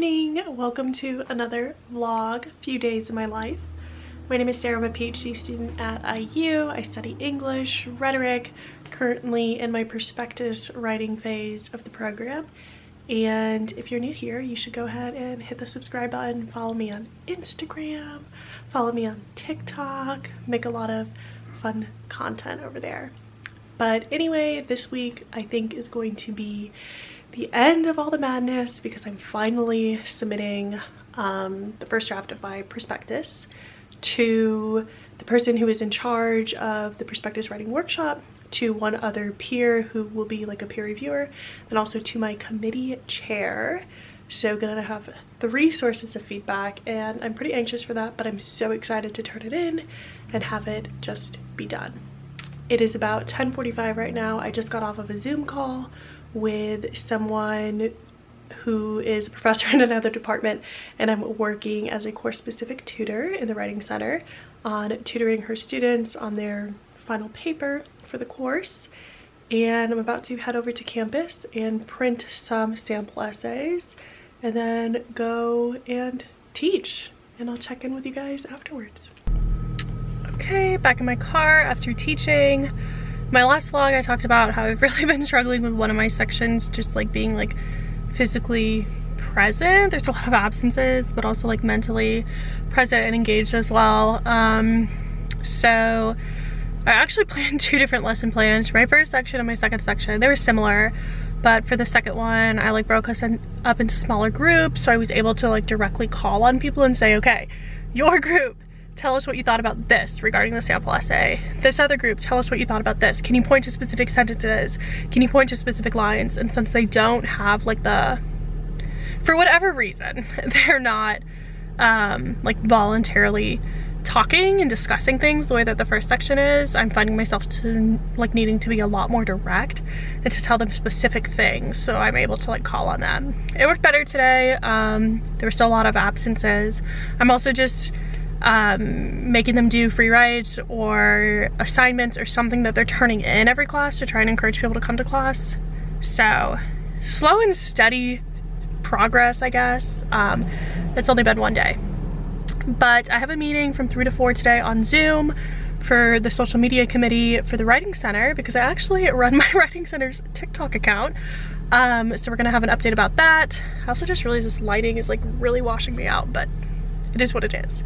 morning. Welcome to another vlog, few days of my life. My name is Sarah. I'm a PhD student at IU. I study English, rhetoric, currently in my prospectus writing phase of the program. And if you're new here, you should go ahead and hit the subscribe button, follow me on Instagram, follow me on TikTok, make a lot of fun content over there. But anyway, this week I think is going to be the end of all the madness because I'm finally submitting the first draft of my prospectus to the person who is in charge of the prospectus writing workshop, to one other peer who will be like a peer reviewer, and also to my committee chair. So gonna have 3 sources of feedback, and I'm pretty anxious for that, but I'm so excited to turn it in and have it just be done. It is about 10:45 right now. I just got off of a Zoom call with someone who is a professor in another department, and I'm working as a course-specific tutor in the Writing Center on tutoring her students on their final paper for the course. And I'm about to head over to campus and print some sample essays and then go and teach, and I'll check in with you guys afterwards. Okay, back in my car after teaching. My last vlog I talked about how I've really been struggling with one of my sections, just like being like physically present. There's a lot of absences, but also like mentally present and engaged as well. So I actually planned 2 different lesson plans. My first section and my second section, they were similar, but for the second one I like broke us up into smaller groups, so I was able to like directly call on people and say, okay, your group, tell us what you thought about this regarding the sample essay. This other group, tell us what you thought about this. Can you point to specific sentences? Can you point to specific lines? And since they don't have like for whatever reason, they're not like voluntarily talking and discussing things the way that the first section is, I'm finding myself to like needing to be a lot more direct and to tell them specific things, so I'm able to like call on them. It worked better today. There were still a lot of absences. I'm also just making them do free writes or assignments or something that they're turning in every class to try and encourage people to come to class. So slow and steady progress, I guess. It's only been 1 day, but I have a meeting from 3 to 4 today on Zoom for the social media committee for the Writing Center, because I actually run my Writing Center's TikTok account. So we're gonna have an update about that. I also just realized this lighting is like really washing me out, but it is what it is.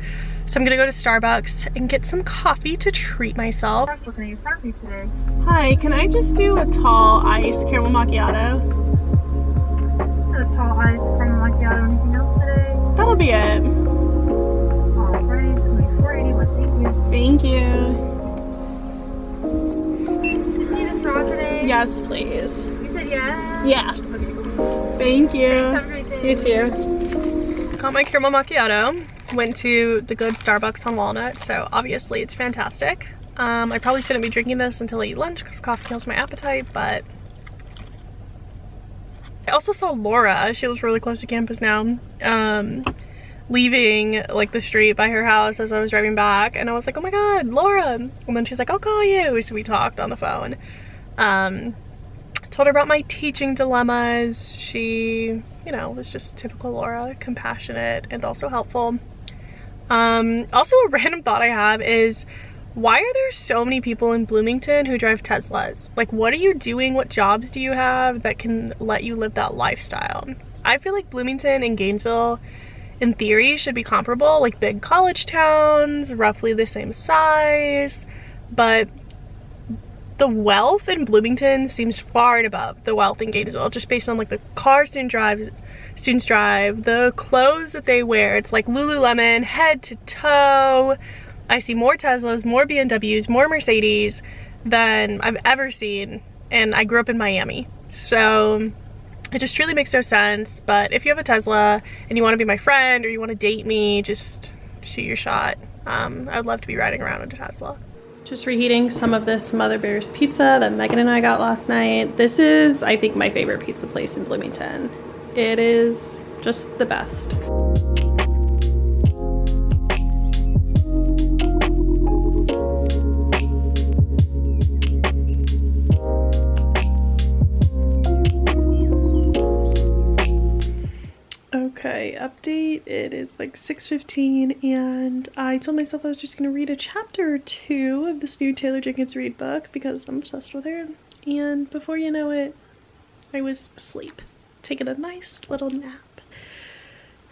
So I'm gonna go to Starbucks and get some coffee to treat myself. Hi, can I just do a tall iced caramel macchiato? A tall iced caramel macchiato. Anything else today? That'll be it. Alright, $24.81. Thank you. Do you need a straw today? Yes, please. You said yes? Yeah. Okay, cool. Thank you. Have a great day. You too. Got my caramel macchiato. Went to the good Starbucks on Walnut, so obviously it's fantastic. I probably shouldn't be drinking this until I eat lunch because coffee kills my appetite, but I also saw Laura. She lives really close to campus now. Leaving like the street by her house as I was driving back, and I was like, oh my god, Laura. And then she's like, I'll call you. So we talked on the phone. Told her about my teaching dilemmas. She, you know, was just typical Laura, compassionate and also helpful. Also a random thought I have is, why are there so many people in Bloomington who drive Teslas? Like, what are you doing? What jobs do you have that can let you live that lifestyle? I feel like Bloomington and Gainesville in theory should be comparable, like big college towns, roughly the same size, but the wealth in Bloomington seems far and above the wealth in Gainesville, just based on like the car students drive, the clothes that they wear. It's like Lululemon head to toe. I see more Teslas, more BMWs, more Mercedes than I've ever seen, and I grew up in Miami, so it just truly makes no sense. But if you have a Tesla and you want to be my friend or you want to date me, just shoot your shot. I would love to be riding around in a Tesla. Just reheating some of this Mother Bear's pizza that Megan and I got last night. This is, I think, my favorite pizza place in Bloomington. It is just the best. Okay, update. It is like 6:15 and I told myself I was just gonna read a chapter or two of this new Taylor Jenkins Reid book because I'm obsessed with her. And before you know it, I was asleep, taking a nice little nap.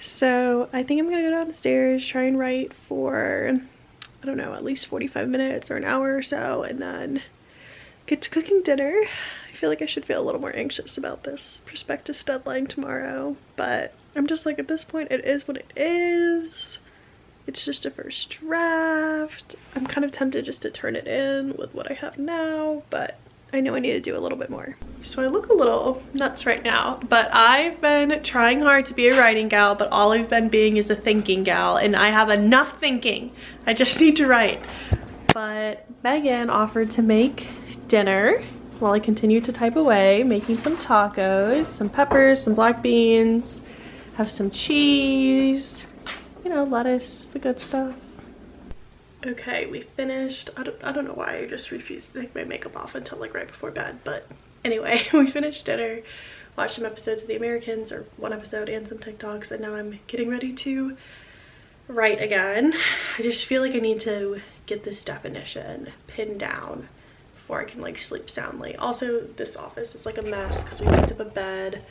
So I think I'm gonna go downstairs, try and write for, I don't know, at least 45 minutes or an hour or so, and then get to cooking dinner. I feel like I should feel a little more anxious about this prospectus deadline tomorrow, but I'm just like, at this point, it is what it is. It's just a first draft. I'm kind of tempted just to turn it in with what I have now, but I know I need to do a little bit more. So I look a little nuts right now, but I've been trying hard to be a writing gal, but all I've been being is a thinking gal, and I have enough thinking. I just need to write. But Megan offered to make dinner while I continue to type away, making some tacos, some peppers, some black beans, have some cheese, you know, lettuce, the good stuff. Okay, we finished. I don't know why I just refused to take my makeup off until like right before bed, but anyway, we finished dinner, watched some episodes of The Americans, or one episode and some TikToks, and now I'm getting ready to write again. I just feel like I need to get this definition pinned down before I can like sleep soundly. Also, this office is like a mess because we picked up a bed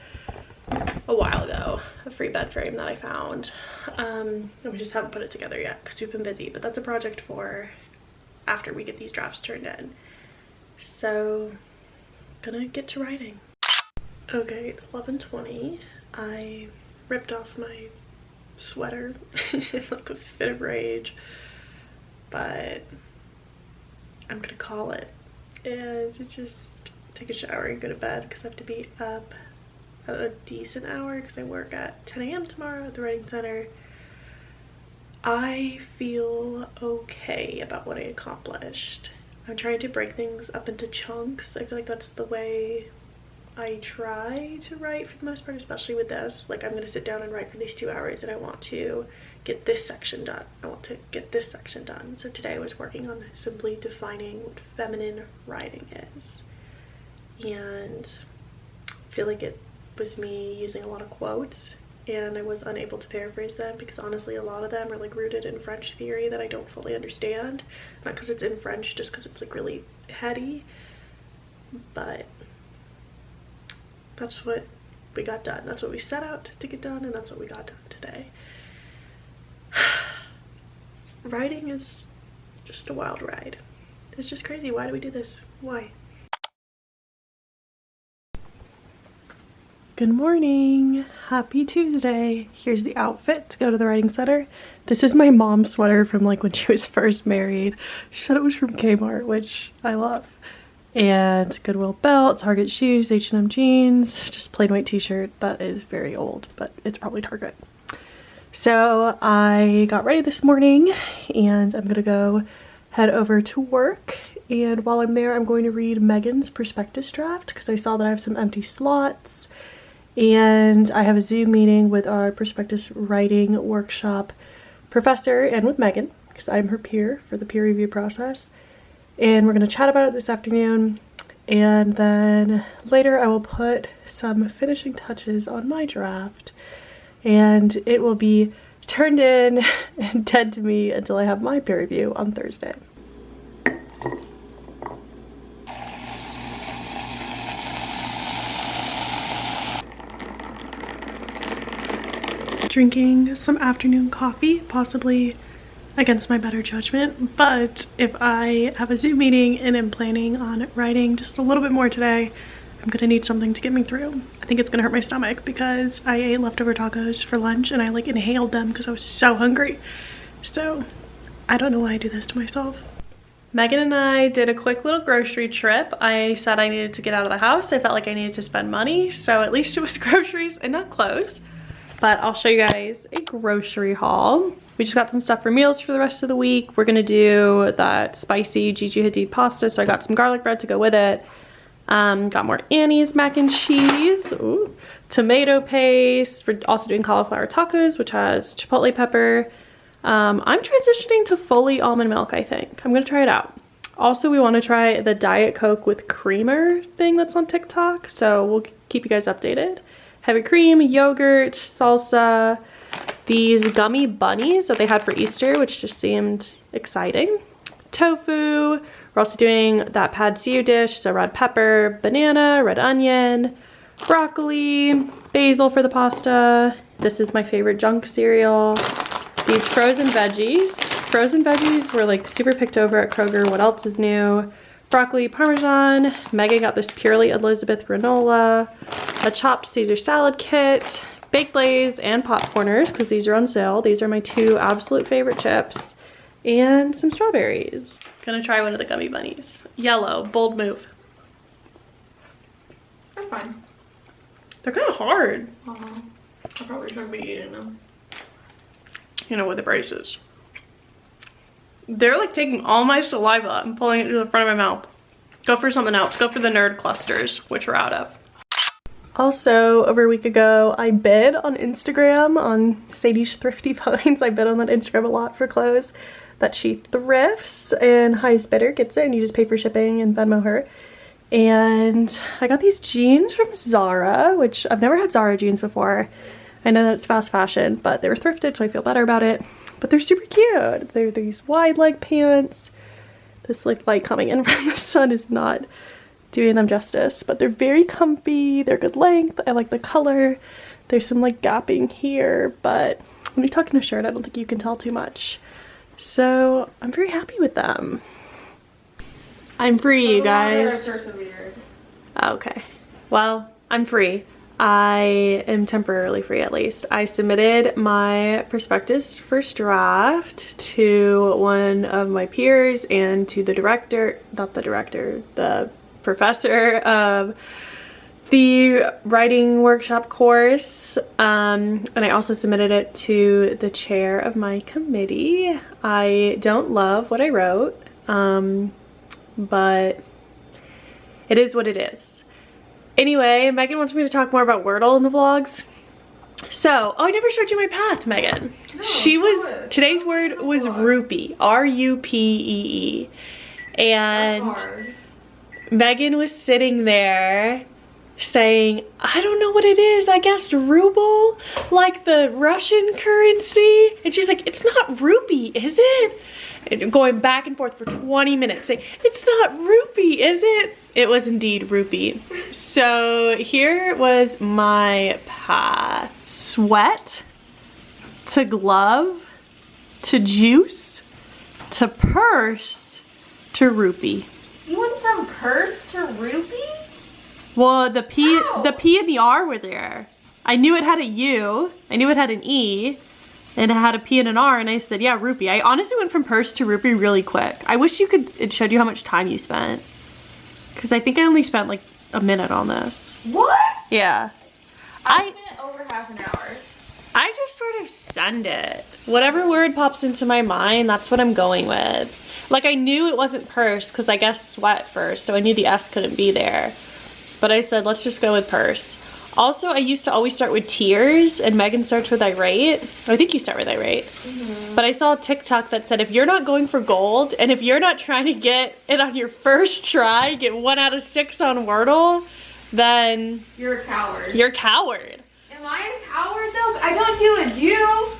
a while ago, a free bed frame that I found, and we just haven't put it together yet because we've been busy, but that's a project for after we get these drafts turned in. So gonna get to writing. Okay, it's 11:20. I ripped off my sweater in like a fit of rage, but I'm gonna call it and just take a shower and go to bed because I have to be up a decent hour because I work at 10 a.m. tomorrow at the writing center. I feel okay about what I accomplished. I'm trying to break things up into chunks. I feel like that's the way I try to write for the most part, especially with this. Like, I'm gonna sit down and write for these 2 hours and I want to get this section done. I want to get this section done. So today I was working on simply defining what feminine writing is. And I feel like it was me using a lot of quotes and I was unable to paraphrase them because honestly a lot of them are like rooted in French theory that I don't fully understand. Not because it's in French, just because it's like really heady. But that's what we got done. That's what we set out to get done, and that's what we got done today. Writing is just a wild ride. It's just crazy. Why do we do this? Why? Good morning. Happy Tuesday. Here's the outfit to go to the writing center. This is my mom's sweater from like when she was first married. She said it was from Kmart, which I love. And Goodwill belt, Target shoes, H&M jeans, just plain white t-shirt. That is very old, but it's probably Target. So I got ready this morning and I'm gonna go head over to work. And while I'm there, I'm going to read Megan's prospectus draft because I saw that I have some empty slots. And I have a Zoom meeting with our prospectus writing workshop professor and with Megan because I'm her peer for the peer review process. And we're going to chat about it this afternoon, and then later I will put some finishing touches on my draft and it will be turned in and dead to me until I have my peer review on Thursday. Drinking some afternoon coffee, possibly against my better judgment, but if I have a Zoom meeting and am planning on writing just a little bit more today, I'm gonna need something to get me through. I think it's gonna hurt my stomach because I ate leftover tacos for lunch and I like inhaled them because I was so hungry. So I don't know why I do this to myself. Megan and I did a quick little grocery trip. I said I needed to get out of the house. I felt like I needed to spend money, so at least it was groceries and not clothes. But I'll show you guys a grocery haul. We just got some stuff for meals for the rest of the week. We're gonna do that spicy Gigi Hadid pasta, so I got some garlic bread to go with it. Got more Annie's mac and cheese. Ooh. Tomato paste. We're also doing cauliflower tacos, which has chipotle pepper. I'm transitioning to fully almond milk, I think. I'm gonna try it out. Also, we wanna try the Diet Coke with creamer thing that's on TikTok, so we'll keep you guys updated. heavy cream, yogurt, salsa, these gummy bunnies that they had for Easter, which just seemed exciting, tofu. We're also doing that pad see ew dish, so red pepper, banana, red onion, broccoli, basil for the pasta. This is my favorite junk cereal. These frozen veggies. Frozen veggies were like super picked over at Kroger. What else is new? Broccoli Parmesan. Megan got this Purely Elizabeth granola. A chopped Caesar salad kit. Baked Lays and popcorners because these are on sale. These are my 2 absolute favorite chips. And some strawberries. Gonna try one of the gummy bunnies. Yellow, bold move. They're fine. They're kind of hard. I probably shouldn't be eating them. You know, with the braces. They're like taking all my saliva and pulling it to the front of my mouth. Go for something else. Go for the nerd clusters, which we're out of. Also, over a week ago, I bid on Instagram on Sadie's Thrifty Finds. I bid on that Instagram a lot for clothes that she thrifts, and highest bidder gets it, and you just pay for shipping and Venmo her. And I got these jeans from Zara, which I've never had Zara jeans before. I know that it's fast fashion, but they were thrifted, so I feel better about it. But they're super cute. They're these wide leg pants. This like light coming in from the sun is not doing them justice, but they're very comfy. They're good length. I like the color. There's some like gapping here, but when you're tucking a shirt, I don't think you can tell too much. So I'm very happy with them. I'm free, you guys. Okay. Well, I'm free. I am temporarily free, at least. I submitted my prospectus first draft to one of my peers and to the director, not the director, the professor of the writing workshop course. And I also submitted it to the chair of my committee. I don't love what I wrote, but it is what it is. Anyway, Megan wants me to talk more about Wordle in the vlogs. So, oh, I never showed you my path, Megan. No, today's word was rupee, R-U-P-E-E. And Megan was sitting there saying, I don't know what it is, I guess ruble, like the Russian currency. And she's like, it's not rupee, is it? And going back and forth for 20 minutes saying, it's not rupee, is it? It was indeed rupee. So here was my path. Sweat to glove to juice to purse to rupee. You went from purse to rupee? Well, the P and the R were there. I knew it had a U, I knew it had an E, and it had a P and an R, and I said, yeah, rupee. I honestly went from purse to rupee really quick. I wish it showed you how much time you spent. Because I think I only spent like a minute on this. What? Yeah. I spent over half an hour. I just sort of send it. Whatever word pops into my mind, that's what I'm going with. Like I knew it wasn't purse because I guessed sweat first, so I knew the S couldn't be there. But I said, let's just go with purse. Also, I used to always start with tears, and Megan starts with irate. I think you start with irate. But I saw a TikTok that said if you're not going for gold, and if you're not trying to get it on your first try, get 1 out of 6 on Wordle, then you're a coward. You're a coward. Am I a coward though? I don't do a do.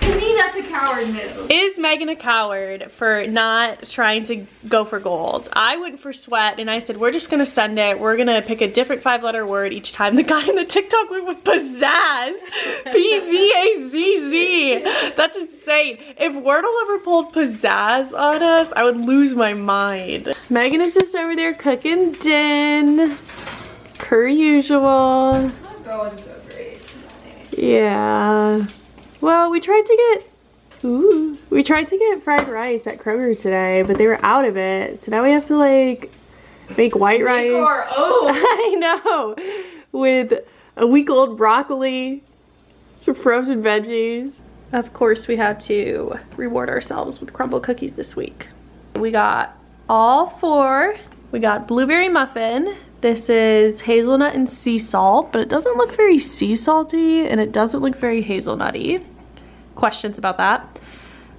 To me, that's a coward move. Is Megan a coward for not trying to go for gold? I went for sweat and I said, we're just gonna send it. We're gonna pick a different 5-letter word each time. The guy in the TikTok went with pizzazz. P-Z-A-Z-Z. That's insane. If Wordle ever pulled pizzazz on us, I would lose my mind. Megan is just over there cooking din, per usual. Not going so great tonight. Yeah. Well, we tried to get fried rice at Kroger today, but they were out of it. So now we have to like make white rice. Our own. I know. With a week-old broccoli, some frozen veggies. Of course, we had to reward ourselves with crumble cookies this week. We got all 4. We got blueberry muffin. This is hazelnut and sea salt, but it doesn't look very sea salty and it doesn't look very hazelnutty. Questions about that.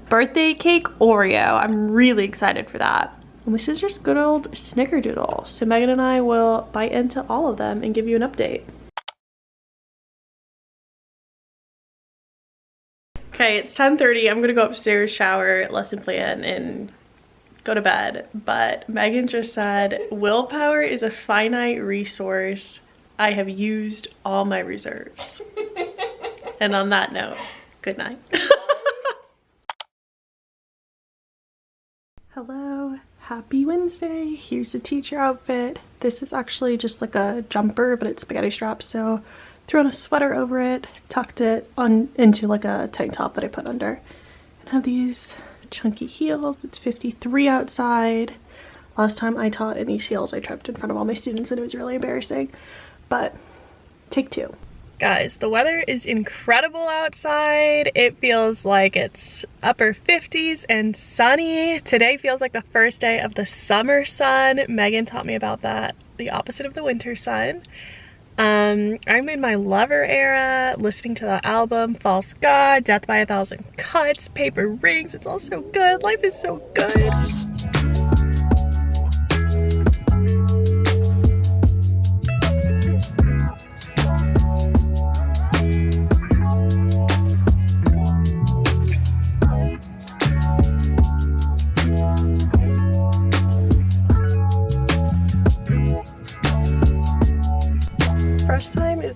Birthday cake Oreo. I'm really excited for that. And this is just good old snickerdoodle. So Megan and I will bite into all of them and give you an update. Okay, it's 10:30. I'm gonna go upstairs, shower, lesson plan, and go to bed. But Megan just said, willpower is a finite resource. I have used all my reserves. And on that note, good night. Hello, happy Wednesday. Here's the teacher outfit. This is actually just like a jumper, but it's spaghetti straps, so threw on a sweater over it, tucked it on into like a tank top that I put under, and have these chunky heels. It's 53 outside. Last time I taught in these heels, I tripped in front of all my students and it was really embarrassing, but take two. Guys, the weather is incredible outside. It feels like it's upper 50s and sunny. Today feels like the first day of the summer sun. Megan taught me about that, the opposite of the winter sun. I'm in my lover era, listening to the album False God, Death by a Thousand Cuts, Paper Rings. It's all so good. Life is so good.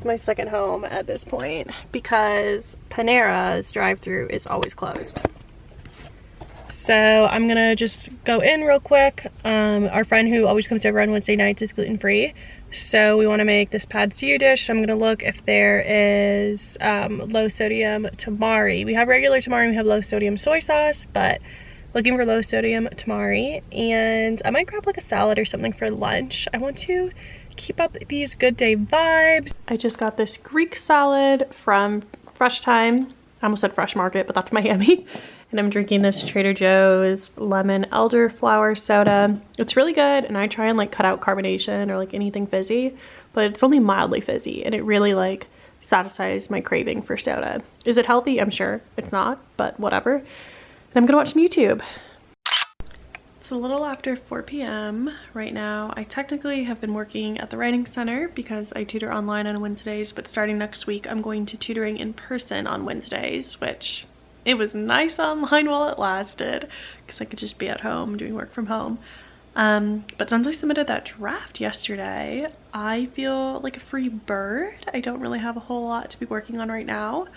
My second home at this point because Panera's drive-thru is always closed. So I'm gonna just go in real quick. Our friend who always comes over on Wednesday nights is gluten-free, so we want to make this pad see ew dish. So I'm gonna look if there is low sodium tamari. We have regular tamari, we have low sodium soy sauce, but looking for low sodium tamari. And I might grab like a salad or something for lunch. I want to keep up these good day vibes. I just got this Greek salad from Fresh Time. I almost said Fresh Market, but that's Miami. And I'm drinking this Trader Joe's lemon elderflower soda. It's really good, and I try and like cut out carbonation or like anything fizzy, but it's only mildly fizzy, and it really like satisfies my craving for soda. Is it healthy? I'm sure it's not, but whatever. And I'm gonna watch some YouTube. It's a little after 4 p.m. right now. I technically have been working at the Writing Center because I tutor online on Wednesdays, but starting next week I'm going to tutoring in person on Wednesdays, which it was nice online while it lasted because I could just be at home doing work from home. But since I submitted that draft yesterday, I feel like a free bird. I don't really have a whole lot to be working on right now.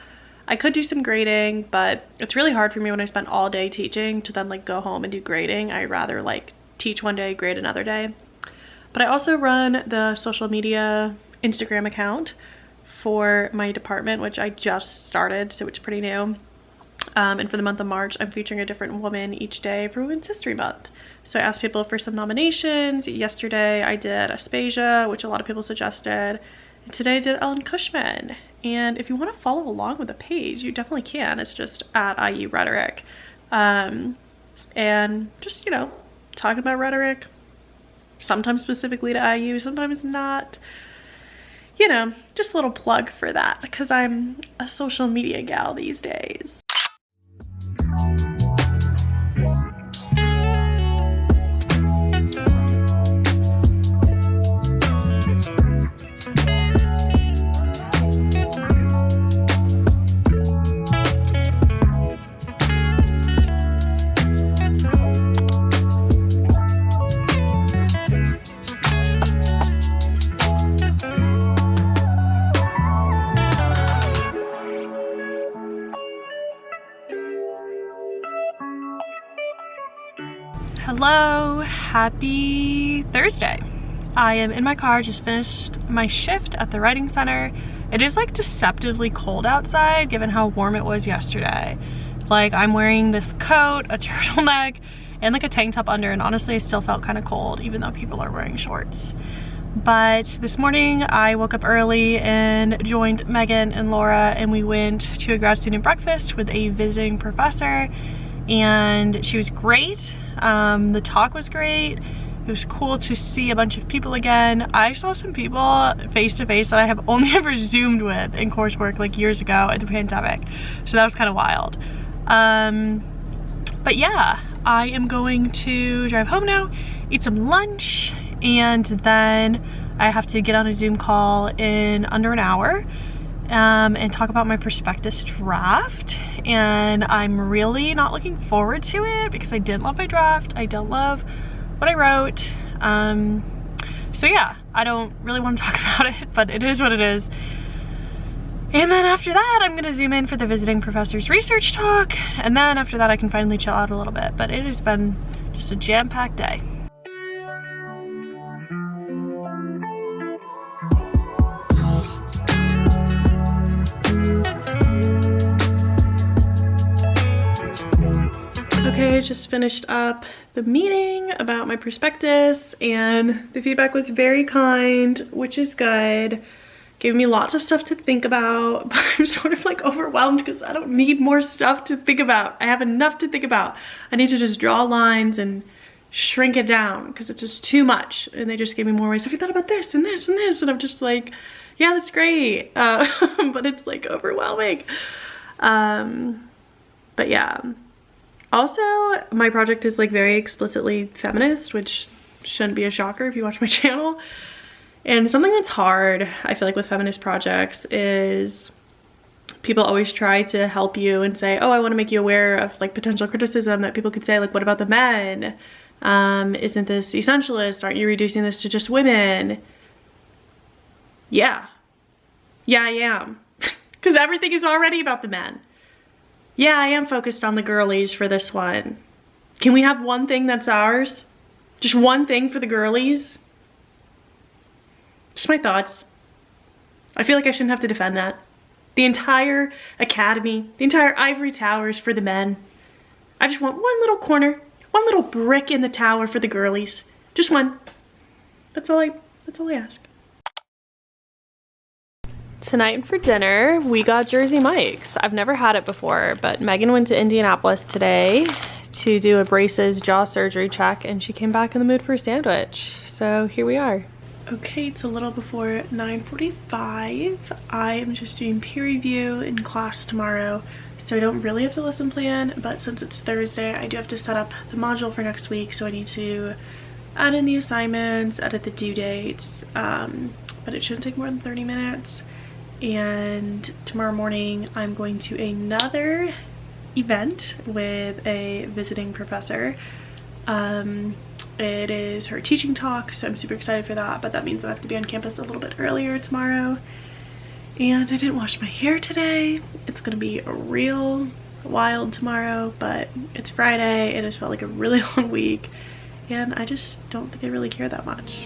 I could do some grading, but it's really hard for me when I spend all day teaching to then like go home and do grading. I'd rather like teach one day, grade another day. But I also run the social media Instagram account for my department, which I just started, so it's pretty new. And for the month of March, I'm featuring a different woman each day for Women's History Month. So I asked people for some nominations. Yesterday I did Aspasia, which a lot of people suggested. And today I did Ellen Cushman. And if you want to follow along with the page, you definitely can. It's just at IU Rhetoric. And just, you know, talking about rhetoric, sometimes specifically to IU, sometimes not. You know, just a little plug for that because I'm a social media gal these days. Hello, happy Thursday. I am in my car, just finished my shift at the Writing Center. It is like deceptively cold outside given how warm it was yesterday. Like I'm wearing this coat, a turtleneck, and like a tank top under, and honestly I still felt kind of cold even though people are wearing shorts. But this morning I woke up early and joined Megan and Laura, and we went to a grad student breakfast with a visiting professor, and she was great. The talk was great. It was cool to see a bunch of people again. I saw some people face to face that I have only ever Zoomed with in coursework like years ago at the pandemic. So that was kind of wild. But yeah, I am going to drive home now, eat some lunch, and then I have to get on a Zoom call in under an hour. and talk about my prospectus draft. And I'm really not looking forward to it because I didn't love my draft. I don't love what I wrote. So yeah, I don't really want to talk about it, but it is what it is. And then after that, I'm gonna zoom in for the visiting professor's research talk. And then after that, I can finally chill out a little bit. But it has been just a jam-packed day. Okay, just finished up the meeting about my prospectus, and the feedback was very kind, which is good. Gave me lots of stuff to think about, but I'm sort of like overwhelmed because I don't need more stuff to think about. I have enough to think about. I need to just draw lines and shrink it down because it's just too much. And they just gave me more ways. Have you thought about this and this and this? And I'm just like, yeah, that's great. But it's like overwhelming. But yeah. Also, my project is like very explicitly feminist, which shouldn't be a shocker if you watch my channel. And something that's hard, I feel like, with feminist projects is people always try to help you and say, oh, I want to make you aware of like potential criticism that people could say, like, what about the men? Isn't this essentialist? Aren't you reducing this to just women? Yeah. Yeah, I am. Because everything is already about the men. Yeah, I am focused on the girlies for this one. Can we have one thing that's ours? Just one thing for the girlies? Just my thoughts. I feel like I shouldn't have to defend that. The entire academy, the entire ivory tower is for the men. I just want one little corner, one little brick in the tower for the girlies. Just one. That's all I ask. Tonight for dinner, we got Jersey Mike's. I've never had it before, but Megan went to Indianapolis today to do a braces jaw surgery check, and she came back in the mood for a sandwich. So here we are. Okay, it's a little before 9:45. I am just doing peer review in class tomorrow, so I don't really have to lesson plan, but since it's Thursday, I do have to set up the module for next week, so I need to add in the assignments, edit the due dates, but it shouldn't take more than 30 minutes. And tomorrow morning, I'm going to another event with a visiting professor. It is her teaching talk, so I'm super excited for that, but that means I have to be on campus a little bit earlier tomorrow. And I didn't wash my hair today. It's gonna be a real wild tomorrow, but it's Friday. It has felt like a really long week, and I just don't think I really care that much.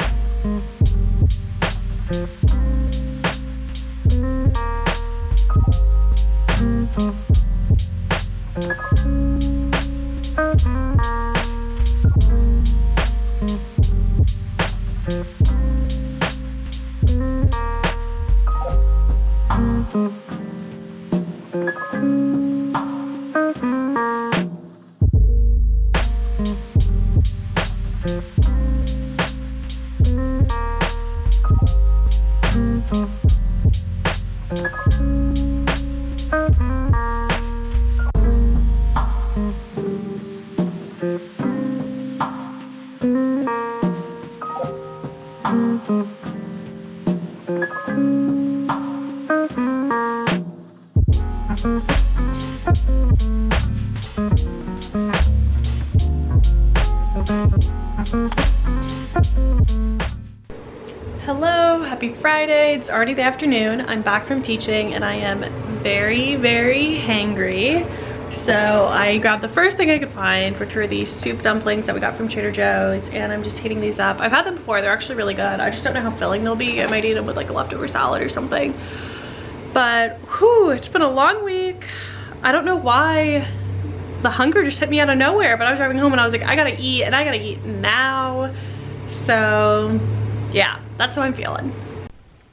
Hello, happy Friday. It's already the afternoon. I'm back from teaching and I am very, very hangry. So I grabbed the first thing I could find, which were these soup dumplings that we got from Trader Joe's, and I'm just heating these up. I've had them before, they're actually really good. I just don't know how filling they'll be. I might eat them with like a leftover salad or something. But whew, it's been a long week. I don't know why the hunger just hit me out of nowhere, but I was driving home and I was like, I gotta eat, and I gotta eat now. So yeah, that's how I'm feeling.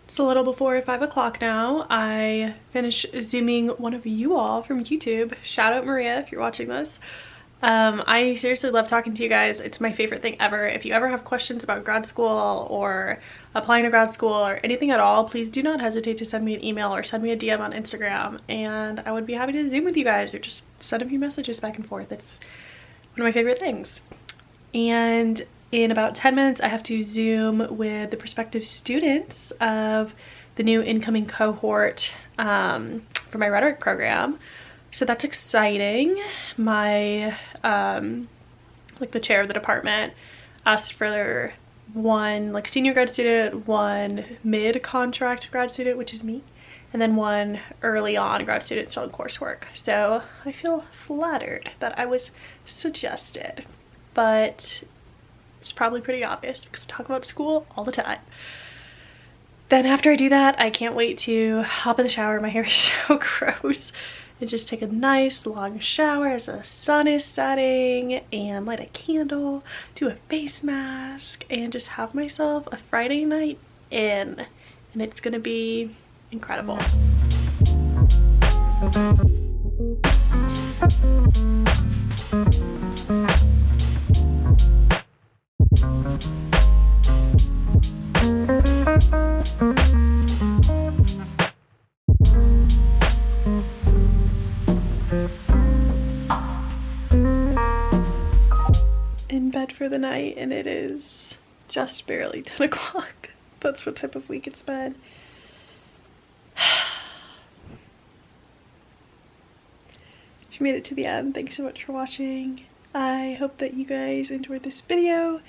It's a little before 5 o'clock now. I finished Zooming one of you all from YouTube. Shout out Maria if you're watching this. I seriously love talking to you guys. It's my favorite thing ever. If you ever have questions about grad school or applying to grad school or anything at all, please do not hesitate to send me an email or send me a DM on Instagram, and I would be happy to Zoom with you guys or just send a few messages back and forth. It's one of my favorite things. And in about 10 minutes, I have to Zoom with the prospective students of the new incoming cohort for my rhetoric program. So that's exciting. My, like the chair of the department asked for one like senior grad student, one mid-contract grad student, which is me, and then one early on grad student still in coursework. So I feel flattered that I was suggested, but it's probably pretty obvious because I talk about school all the time. Then after I do that, I can't wait to hop in the shower. My hair is so gross. And just take a nice long shower as the sun is setting, and light a candle, do a face mask, and just have myself a Friday night in. And it's gonna be incredible. In bed for the night, and it is just barely 10 o'clock. That's what type of week it's been. If you made it to the end, thanks so much for watching. I hope that you guys enjoyed this video.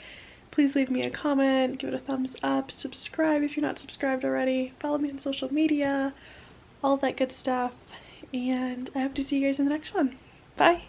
Please leave me a comment, give it a thumbs up, subscribe if you're not subscribed already, follow me on social media, all that good stuff, and I hope to see you guys in the next one. Bye!